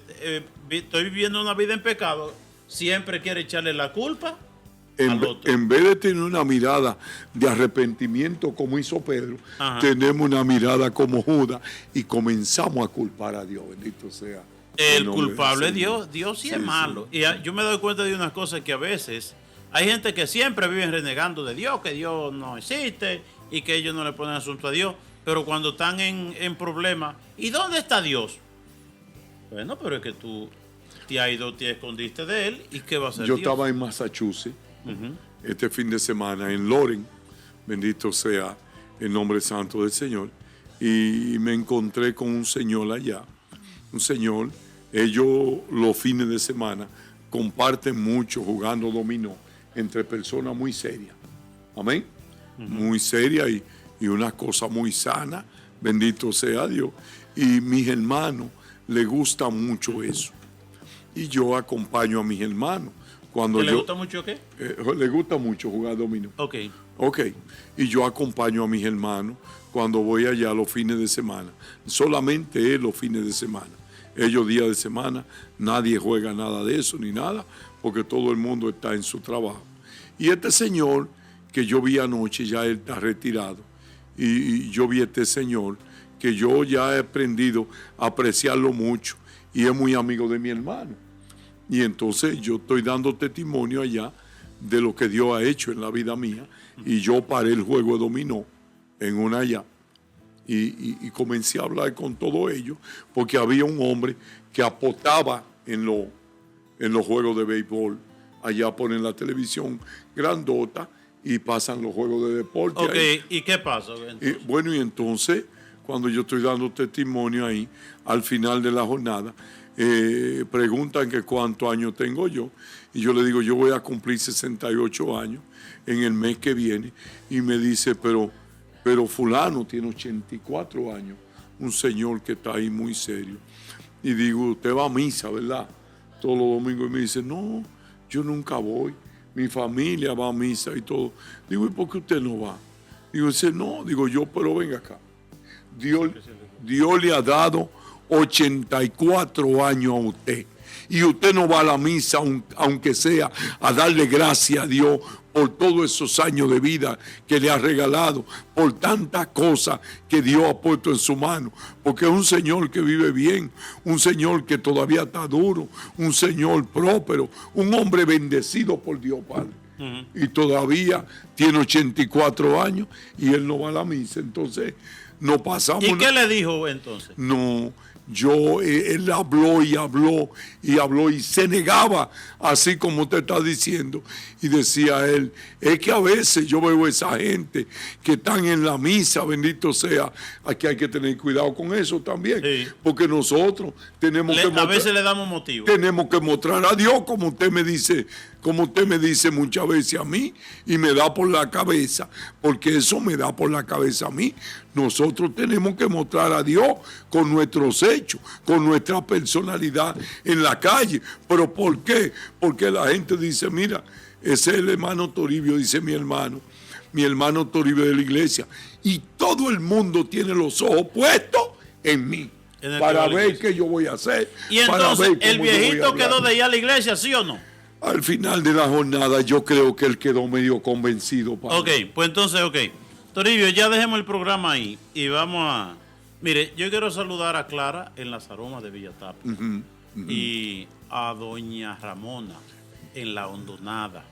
estoy viviendo una vida en pecado, siempre quiere echarle la culpa al otro. En vez de tener una mirada de arrepentimiento como hizo Pedro, tenemos una mirada como Judas y comenzamos a culpar a Dios. Bendito sea. El culpable es Dios. Dios sí es malo. Y yo me doy cuenta de una cosa, que a veces Hay gente que siempre viven renegando de Dios, que Dios no existe y que ellos no le ponen asunto a Dios, pero cuando están en problemas, ¿y dónde está Dios? Bueno, pero es que tú te has ido, te escondiste de él, ¿y qué va a hacer Yo Dios? estaba en Massachusetts este fin de semana, en Loren, bendito sea el nombre santo del Señor, y me encontré con un señor allá. Un señor, ellos los fines de semana comparten mucho jugando dominó entre personas muy serias. Amén. Muy seria y una cosa muy sana. Bendito sea Dios. Y mis hermanos les gusta mucho eso. Y yo acompaño a mis hermanos. Cuando ¿Le gusta mucho qué? Les gusta mucho jugar dominó. Ok. Ok. Y yo acompaño a mis hermanos cuando voy allá los fines de semana. Solamente es los fines de semana. Ellos días de semana, nadie juega nada de eso ni nada, porque todo el mundo está en su trabajo. Y este señor que yo vi anoche, ya él está retirado, y yo vi a este señor que yo ya he aprendido a apreciarlo mucho, y es muy amigo de mi hermano. Y entonces yo estoy dando testimonio allá de lo que Dios ha hecho en la vida mía, y yo paré el juego de dominó en una allá. Y comencé a hablar con todo ellos, porque había un hombre que apostaba en los juegos de béisbol. Allá ponen la televisión grandota y pasan los juegos de deporte. Ok, ahí. ¿y qué pasa? Y entonces, cuando yo estoy dando testimonio ahí, al final de la jornada, preguntan que cuántos años tengo yo. Y yo le digo, yo voy a cumplir 68 años en el mes que viene. Y me dice, pero fulano tiene 84 años, un señor que está ahí muy serio. Y digo, usted va a misa, ¿verdad? Todos los domingos. Y me dice, no, yo nunca voy. Mi familia va a misa y todo. Digo, ¿y por qué usted no va? Digo, dice, no, digo yo, pero venga acá. Dios le ha dado 84 años a usted. Y usted no va a la misa, aunque sea a darle gracias a Dios por todos esos años de vida que le ha regalado, por tantas cosas que Dios ha puesto en su mano, porque es un Señor que vive bien, un Señor que todavía está duro, un Señor próspero, un hombre bendecido por Dios Padre. Y todavía tiene 84 años y él no va a la misa. Entonces, no pasamos. ¿Y qué le dijo entonces? No, él habló y habló y habló y se negaba, así como usted está diciendo. Y decía él, es que a veces yo veo a esa gente que están en la misa, bendito sea, aquí hay que tener cuidado con eso también, Sí. porque nosotros tenemos que A veces le damos motivo. tenemos que mostrar a Dios, como usted me dice muchas veces a mí, y me da por la cabeza, porque eso me da por la cabeza a mí. Nosotros tenemos que mostrar a Dios con nuestros hechos, con nuestra personalidad en la calle. ¿Pero por qué? Porque la gente dice, mira, ese es el hermano Toribio, dice mi hermano Toribio de la iglesia, y todo el mundo tiene los ojos puestos en mí. Para ver qué yo voy a hacer. Y entonces, ¿el viejito quedó de ir a la iglesia, sí o no? Al final de la jornada, yo creo que él quedó medio convencido. Padre. Ok, pues entonces, Toribio, ya dejemos el programa ahí y vamos a... Mire, yo quiero saludar a Clara en Las Aromas de Villatapa y a doña Ramona en La Hondonada.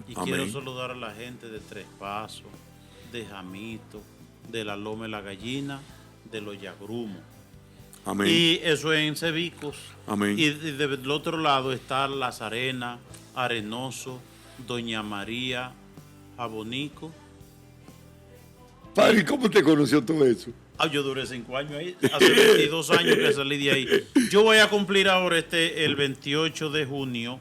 Y Amén. quiero saludar a la gente de Tres Pasos, de Jamito, de La Loma de la Gallina, de Los Yagrumos. Amén. Y eso es en Cebicos. Amén. Y del otro lado está Las Arenas, Arenoso, Doña María, Abonico. Padre, ¿cómo te conoció todo eso? Yo duré 5 años ahí, hace 22 años que salí de ahí. Yo voy a cumplir ahora el 28 de junio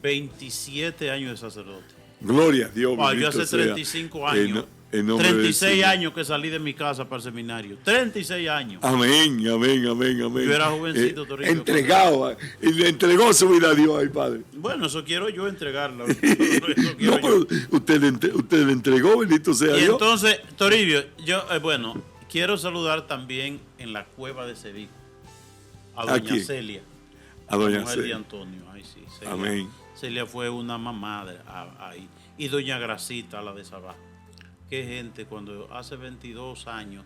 27 años de sacerdote. Gloria a Dios. Yo hace 35 años, 36 años que salí de mi casa para el seminario. 36 años. Amén, amén, amén, amén. Yo era jovencito, Toribio. Entregado, y le entregó su vida a Dios, ay Padre. Bueno, eso quiero yo entregarla. No, pero usted le entregó, bendito sea Y Dios. entonces, Toribio, yo, quiero saludar también en la cueva de Cevico a doña Celia. A doña mujer de Celia. Antonio. Ay, sí, Celia. Amén. Celia fue una mamá ahí. Y doña Gracita, la de Sabá. Qué gente, cuando hace 22 años,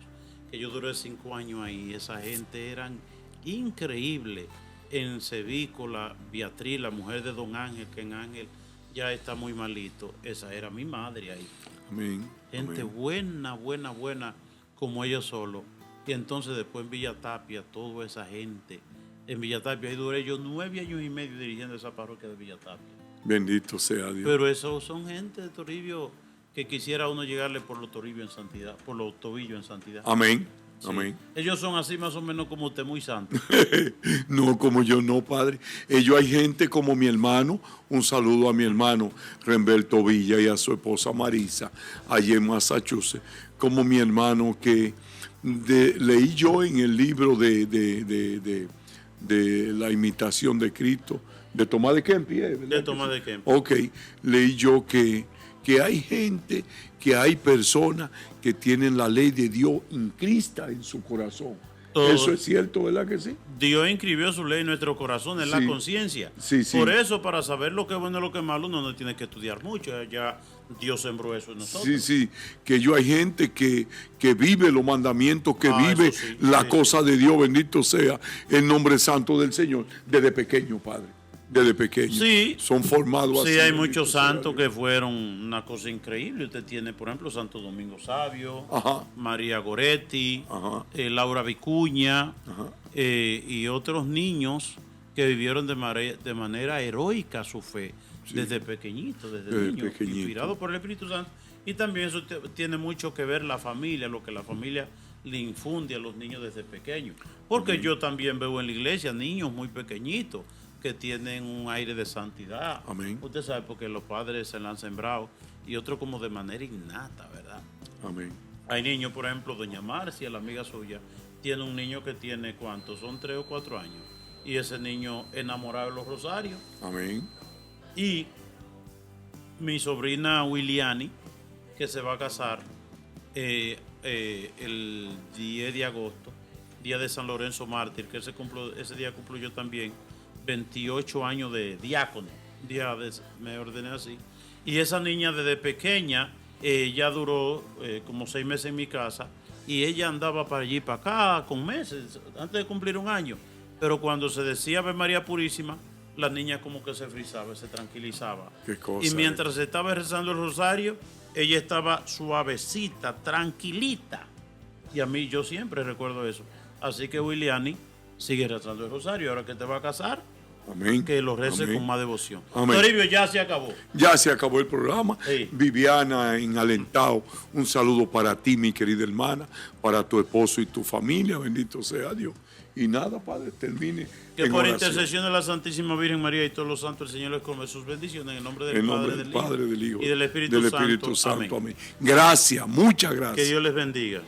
que yo duré 5 años ahí, esa gente eran increíbles. En Cevico, la Beatriz, la mujer de Don Ángel, que en Ángel ya está muy malito. Esa era mi madre ahí. Amén. Gente Amén. buena, como ellos solos. Y entonces después en Villa Tapia, toda esa gente. En Villa Tapia, ahí duré yo 9 años y medio dirigiendo esa parroquia de Villa Tapia. Bendito sea Dios. Pero esos son gente de Toribio que quisiera uno llegarle por los tobillos en santidad, por los tobillos en santidad. Amén. Sí. Amén. Ellos son así más o menos como usted, muy santo. No, como yo no, Padre. Ellos hay gente como mi hermano. Un saludo a mi hermano Renberto Villa y a su esposa Marisa, allí en Massachusetts. Como mi hermano que leí yo en el libro de la imitación de Cristo, de Tomás de Kempis. De Tomás de Kempis. Ok, leí yo que hay gente, que hay personas que tienen la ley de Dios inscrita en su corazón. Todo. Eso es cierto, ¿verdad que sí? Dios inscribió su ley en nuestro corazón, en Sí. la conciencia. Sí, sí. Por eso, para saber lo que es bueno y lo que es malo, uno no tiene que estudiar mucho. Ya Dios sembró eso en nosotros. Sí, sí, que yo hay gente que vive los mandamientos, que vive eso sí, la sí, cosa de Dios, bendito sea el nombre santo del Señor, desde pequeño, Padre, desde pequeño. Sí. Son formados así. Sí, hay bendito muchos sea santos Dios. que fueron una cosa increíble. Usted tiene, por ejemplo, Santo Domingo Sabio, Ajá. María Goretti, Ajá. Laura Vicuña, Ajá. y otros niños que vivieron de manera heroica su fe, Sí. desde pequeñitos, desde Desde niños, pequeñito. inspirados por el Espíritu Santo. Y también eso tiene mucho que ver la familia, lo que la familia le infunde a los niños desde pequeños. Porque yo también veo en la iglesia niños muy pequeñitos que tienen un aire de santidad. Amén. Usted sabe, porque los padres se la han sembrado y otros como de manera innata, ¿verdad? Amén. Hay niños, por ejemplo, doña Marcia, la amiga suya, tiene un niño que tiene, ¿cuántos? Son 3 o 4 años. Y ese niño enamorado de los rosarios. Amén. Y mi sobrina Williani, que se va a casar el 10 de agosto, día de San Lorenzo Mártir, que ese día cumplo yo también 28 años de diácono. Me ordené así. Y esa niña desde pequeña, ella duró como 6 meses en mi casa y ella andaba para allí y para acá con meses, antes de cumplir 1 año. Pero cuando se decía Ave María Purísima, la niña como que se frizaba, se tranquilizaba. Qué cosa, Y mientras se estaba rezando el rosario, ella estaba suavecita, tranquilita. Y a mí yo siempre recuerdo eso. Así que Williani sigue rezando el rosario. Ahora que te va a casar, Amén. que lo rece Amén. con más devoción. Amén. Toribio, ya se acabó. Ya se acabó el programa. Sí. Viviana en Alentao, un saludo para ti, mi querida hermana, para tu esposo y tu familia, bendito sea Dios. Y nada, Padre, termine Que en por oración. intercesión de la Santísima Virgen María y todos los santos, el Señor les come sus bendiciones en el nombre del En Padre, nombre del Padre, del Hijo, y del Espíritu, Santo. Santo. Amén. Amén. Gracias, muchas gracias. Que Dios les bendiga.